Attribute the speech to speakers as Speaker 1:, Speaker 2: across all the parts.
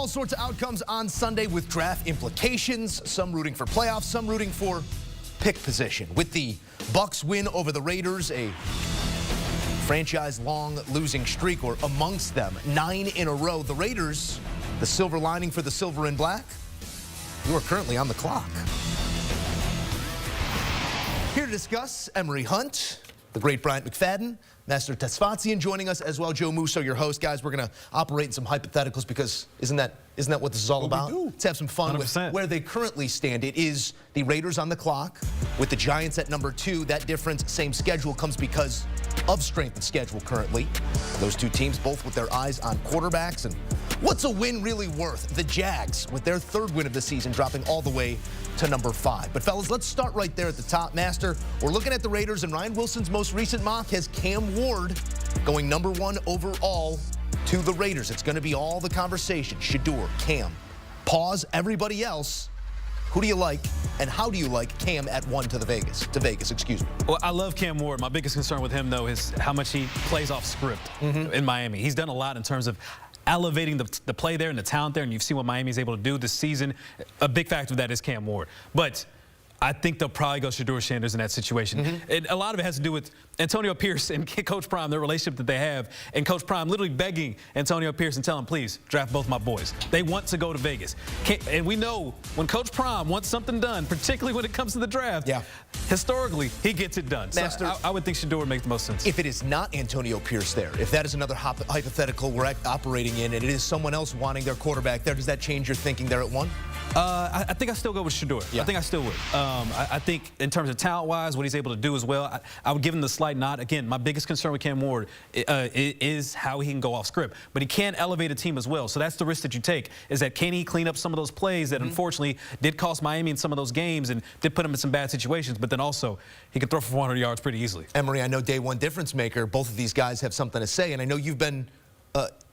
Speaker 1: All sorts of outcomes on Sunday with draft implications, some rooting for playoffs, some rooting for pick position. With the Bucs win over the Raiders, a franchise-long losing streak, or amongst them, 9 in a row. The Raiders, the silver lining for the silver and black, you are currently on the clock. Here to discuss, Emory Hunt, the great Bryant McFadden, Master Tesfatsion joining us as well. Joe Musso, your host. Guys, we're going to operate in some hypotheticals because isn't that what this is all about? Let's have some fun
Speaker 2: 100%.
Speaker 1: with where they currently stand. It is the Raiders on the clock with the Giants at number 2. That difference, same schedule, comes because of strength of schedule currently. Those two teams both with their eyes on quarterbacks. And what's a win really worth? The Jags with their 3rd win of the season dropping all the way to number 5. But fellas, let's start right there at the top. Master, we're looking at the Raiders, and Ryan Wilson's most recent mock has Cam Ward going number 1 overall to the Raiders. It's going to be all the conversation. Shedeur, Cam. Pause everybody else. Who do you like, and how do you like Cam at 1 to Vegas, excuse me.
Speaker 2: Well, I love Cam Ward. My biggest concern with him, though, is how much he plays off script in Miami. He's done a lot in terms of elevating the play there and the talent there, and you've seen what Miami's able to do this season. A big factor of that is Cam Ward. But I think they'll probably go Shedeur Sanders in that situation. And a lot of it has to do with Antonio Pierce and Coach Prime, their relationship that they have, and Coach Prime literally begging Antonio Pierce and telling him, please, draft both my boys. They want to go to Vegas. And we know when Coach Prime wants something done, particularly when it comes to the draft, historically, he gets it done.
Speaker 1: Master,
Speaker 2: so I would think Shedeur would make the most sense.
Speaker 1: If it is not Antonio Pierce there, if that is another hypothetical we're operating in, and it is someone else wanting their quarterback there, does that change your thinking there at 1?
Speaker 2: I think I still go with Shedeur. I think I still would. I think in terms of talent-wise, what he's able to do as well, I would give him the slight nod. Again, my biggest concern with Cam Ward is how he can go off script. But he can elevate a team as well. So that's the risk that you take, is that can he clean up some of those plays that unfortunately did cost Miami in some of those games and did put him in some bad situations. But then also, he can throw for 400 yards pretty easily.
Speaker 1: Emory, I know day one difference maker. Both of these guys have something to say. And I know you've been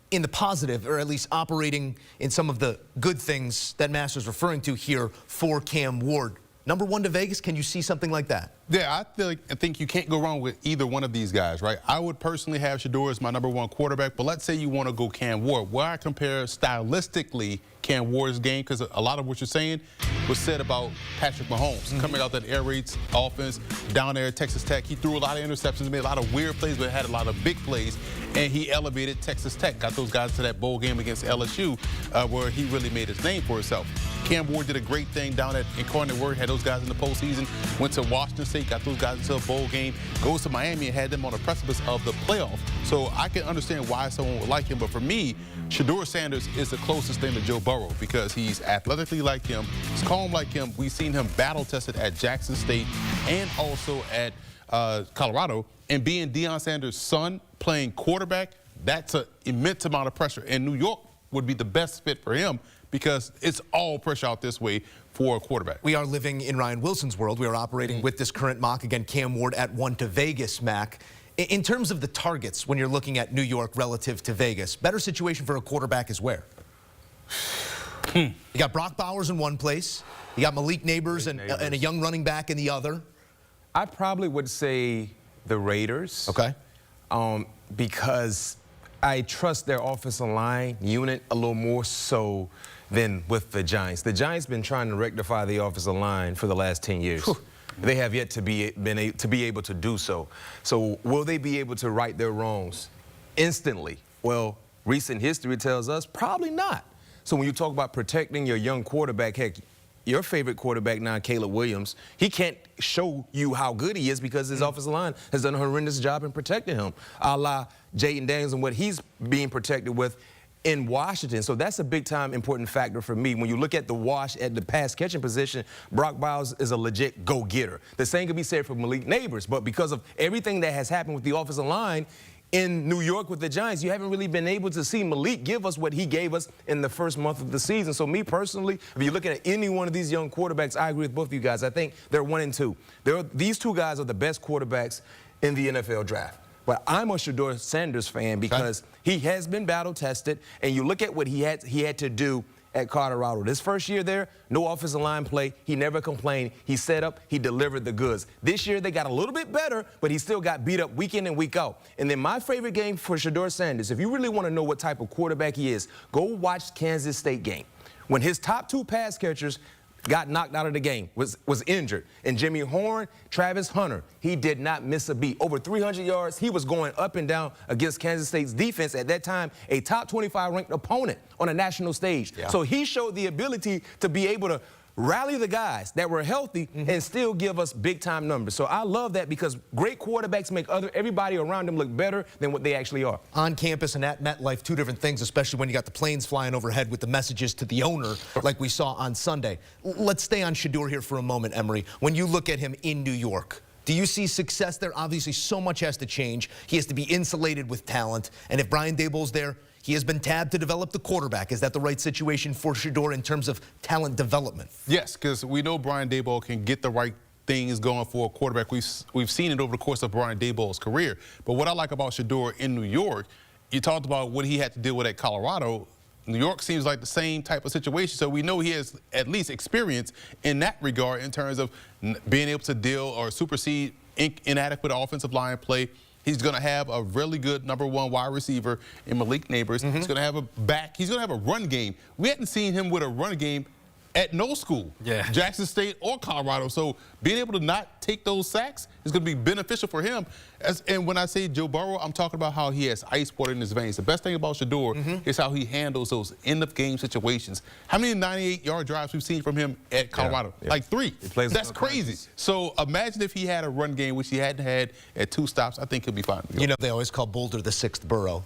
Speaker 1: in the positive, or at least operating in some of the good things that Master's referring to here for Cam Ward. Number 1 to Vegas, can you see something like that?
Speaker 3: Yeah, I think you can't go wrong with either one of these guys, right? I would personally have Shedeur as my number 1 quarterback, but let's say you want to go Cam Ward. Where I compare stylistically Cam Ward's game, because a lot of what you're saying was said about Patrick Mahomes coming out that air raids offense down there at Texas Tech. He threw a lot of interceptions, made a lot of weird plays, but had a lot of big plays, and he elevated Texas Tech, got those guys to that bowl game against LSU, where he really made his name for himself. Cam Ward did a great thing down at Incarnate Word, had those guys in the postseason, went to Washington State, got those guys into a bowl game, goes to Miami and had them on the precipice of the playoff. So I can understand why someone would like him, but for me, Shedeur Sanders is the closest thing to Joe Burrow because he's athletically like him, he's calm like him. We've seen him battle-tested at Jackson State and also at Colorado. And being Deion Sanders' son playing quarterback, that's an immense amount of pressure. And New York would be the best fit for him because it's all pressure out this way for a quarterback.
Speaker 1: We are living in Ryan Wilson's world. We are operating with this current mock. Again, Cam Ward at 1 to Vegas, Mac. In terms of the targets, when you're looking at New York relative to Vegas, better situation for a quarterback is where? You got Brock Bowers in one place. You got Malik Neighbors and a young running back in the other.
Speaker 4: I probably would say the Raiders.
Speaker 1: Okay.
Speaker 4: Because I trust their offensive line unit a little more so than with the Giants. The Giants been trying to rectify the offensive line for the last 10 years. Whew. They have yet to be able to do so. So will they be able to right their wrongs instantly? Well, recent history tells us probably not. So when you talk about protecting your young quarterback, heck, your favorite quarterback now, Caleb Williams, he can't show you how good he is because his offensive line has done a horrendous job in protecting him, a la Jayden Daniels and what he's being protected with in Washington. So that's a big-time important factor for me. When you look at the wash at the pass-catching position, Brock Bowers is a legit go-getter. The same can be said for Malik Neighbors, but because of everything that has happened with the offensive line in New York with the Giants, you haven't really been able to see Malik give us what he gave us in the first month of the season. So me personally, if you're looking at any one of these young quarterbacks, I agree with both of you guys. I think they're 1 and 2. These two guys are the best quarterbacks in the NFL draft. But I'm a Shedeur Sanders fan because he has been battle-tested, and you look at what he had to do at Colorado. This first year there, no offensive line play. He never complained. He set up, he delivered the goods. This year they got a little bit better, but he still got beat up week in and week out. And then my favorite game for Shedeur Sanders, if you really want to know what type of quarterback he is, go watch Kansas State game. When his top 2 pass catchers got knocked out of the game, was injured. And Jimmy Horn, Travis Hunter, he did not miss a beat. Over 300 yards, he was going up and down against Kansas State's defense, at that time a top 25 ranked opponent on a national stage. Yeah. So he showed the ability to be able to rally the guys that were healthy and still give us big-time numbers. So I love that, because great quarterbacks make everybody around them look better than what they actually are.
Speaker 1: On campus and at MetLife, 2 different things, especially when you got the planes flying overhead with the messages to the owner like we saw on Sunday. Let's stay on Shedeur here for a moment, Emory. When you look at him in New York, do you see success there? Obviously, so much has to change. He has to be insulated with talent. And if Brian Daboll's there, he has been tabbed to develop the quarterback. Is that the right situation for Shedeur in terms of talent development?
Speaker 3: Yes, because we know Brian Daboll can get the right things going for a quarterback. We've seen it over the course of Brian Daboll's career. But what I like about Shedeur in New York, you talked about what he had to deal with at Colorado. New York seems like the same type of situation, so we know he has at least experience in that regard in terms of being able to deal or supersede inadequate offensive line play. He's going to have a really good #1 wide receiver in Malik Neighbors. He's going to have a back. He's going to have a run game. We hadn't seen him with a run game at no school, Jackson State or Colorado. So being able to not take those sacks is going to be beneficial for him. And when I say Joe Burrow, I'm talking about how he has ice water in his veins. The best thing about Shedeur is how he handles those end-of-game situations. How many 98-yard drives we've seen from him at Colorado? Like 3. That's crazy. So imagine if he had a run game, which he hadn't had at 2 stops. I think he'll be fine.
Speaker 1: You know, they always call Boulder the 6th borough.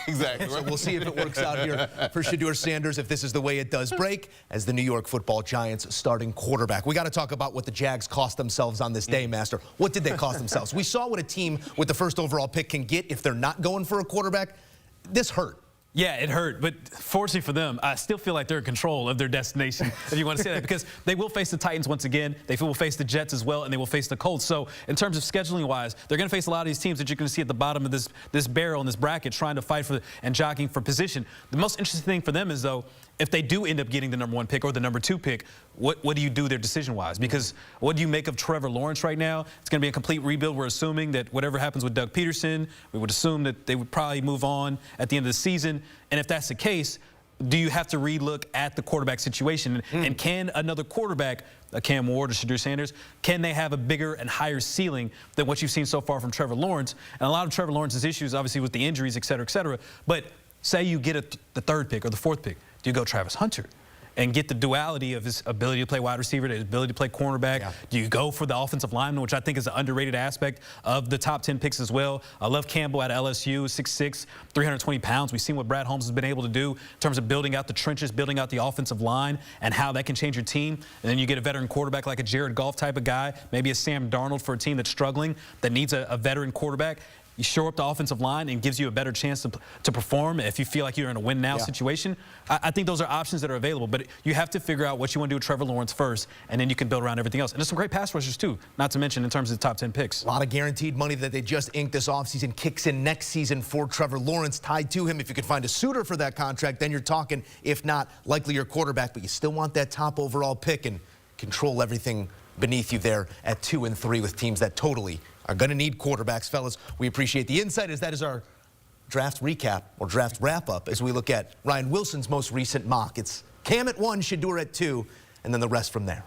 Speaker 3: Exactly.
Speaker 1: So we'll see if it works out here for Shedeur Sanders, if this is the way it does break, as the New York Football Giants starting quarterback. We got to talk about what the Jags cost themselves on this day, Master. What did they cost themselves? We saw what a team with the first overall pick can get if they're not going for a quarterback. This hurt.
Speaker 2: Yeah, it hurt, but fortunately for them, I still feel like they're in control of their destination, if you want to say that, because they will face the Titans once again, they will face the Jets as well, and they will face the Colts. So in terms of scheduling-wise, they're going to face a lot of these teams that you're going to see at the bottom of this barrel in this bracket trying to fight for and jockeying for position. The most interesting thing for them is, though, if they do end up getting the #1 pick or the #2 pick, what do you do there decision-wise? Because what do you make of Trevor Lawrence right now? It's going to be a complete rebuild. We're assuming that whatever happens with Doug Peterson, we would assume that they would probably move on at the end of the season. And if that's the case, do you have to relook at the quarterback situation? And can another quarterback, a Cam Ward or Shedeur Sanders, can they have a bigger and higher ceiling than what you've seen so far from Trevor Lawrence? And a lot of Trevor Lawrence's issues, obviously, with the injuries, et cetera, but say you get the 3rd pick or the 4th pick. Do you go Travis Hunter and get the duality of his ability to play wide receiver, his ability to play cornerback? Do you go for the offensive lineman, which I think is an underrated aspect of the top 10 picks as well? I love Campbell at LSU, 6'6", 320 pounds. We've seen what Brad Holmes has been able to do in terms of building out the trenches, building out the offensive line, and how that can change your team. And then you get a veteran quarterback like a Jared Goff type of guy, maybe a Sam Darnold for a team that's struggling, that needs a veteran quarterback. You shore up the offensive line and gives you a better chance to perform if you feel like you're in a win-now situation. I think those are options that are available, but you have to figure out what you want to do with Trevor Lawrence first, and then you can build around everything else. And there's some great pass rushers, too, not to mention in terms of the top 10 picks.
Speaker 1: A lot of guaranteed money that they just inked this offseason kicks in next season for Trevor Lawrence, tied to him. If you could find a suitor for that contract, then you're talking, if not, likely your quarterback, but you still want that top overall pick and control everything beneath you there at 2 and 3 with teams that totally are going to need quarterbacks. Fellas, we appreciate the insight, as that is our draft recap or draft wrap-up as we look at Ryan Wilson's most recent mock. It's Cam at 1, Shedeur at 2, and then the rest from there.